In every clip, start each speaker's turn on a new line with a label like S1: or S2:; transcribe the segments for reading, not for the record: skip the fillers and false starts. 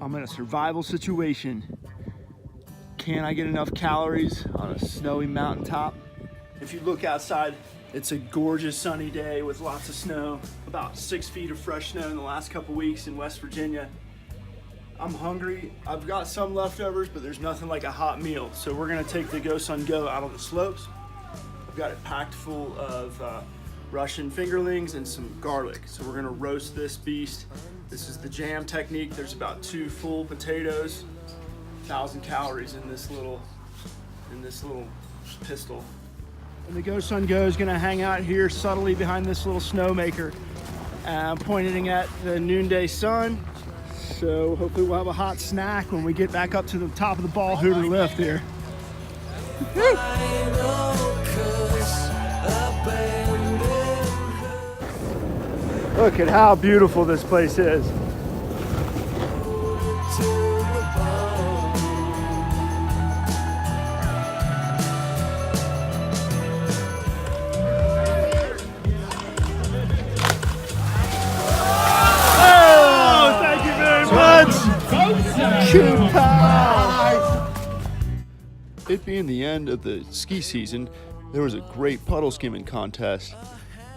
S1: I'm in a survival situation. Can I get enough calories on a snowy mountaintop? If you look outside, it's a gorgeous sunny day with lots of snow, about 6 feet of fresh snow in the last couple weeks in West Virginia. I'm hungry. I've got some leftovers, but there's nothing like a hot meal. So we're gonna take the Go Sun Go out on the slopes. I've got it packed full of Russian fingerlings and some garlic. So we're gonna roast this beast. This is the jam technique. There's about 2 full potatoes, 1,000 calories in this little pistol. And the Go Sun Go is gonna hang out here subtly behind this little snowmaker, pointing at the noonday sun. So hopefully we'll have a hot snack when we get back up to the top of the ball hooter lift here. Look at how beautiful this place is. It being the end of the ski season, there was a great puddle skimming contest.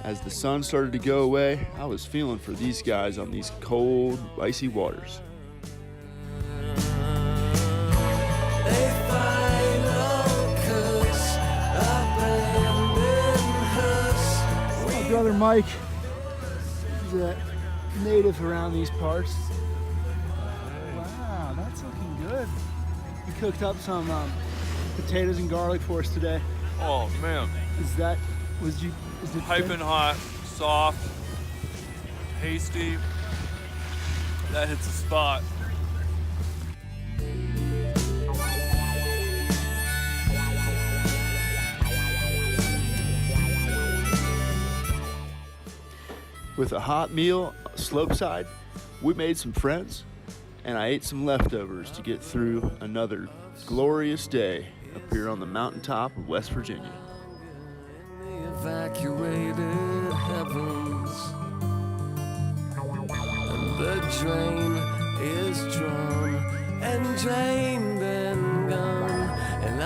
S1: As the sun started to go away, I was feeling for these guys on these cold, icy waters. My brother Mike is a native around these parts. Wow, that's looking good. He cooked up some potatoes and garlic for us today.
S2: Oh man.
S1: Is it
S2: piping hot, soft, tasty. That hits the spot.
S1: With a hot meal slopeside, we made some friends, and I ate some leftovers to get through another glorious day up here on the mountaintop of West Virginia.
S3: Evacuated heavens, and the drain is drawn and drained and gone, and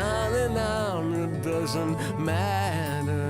S3: on it doesn't matter.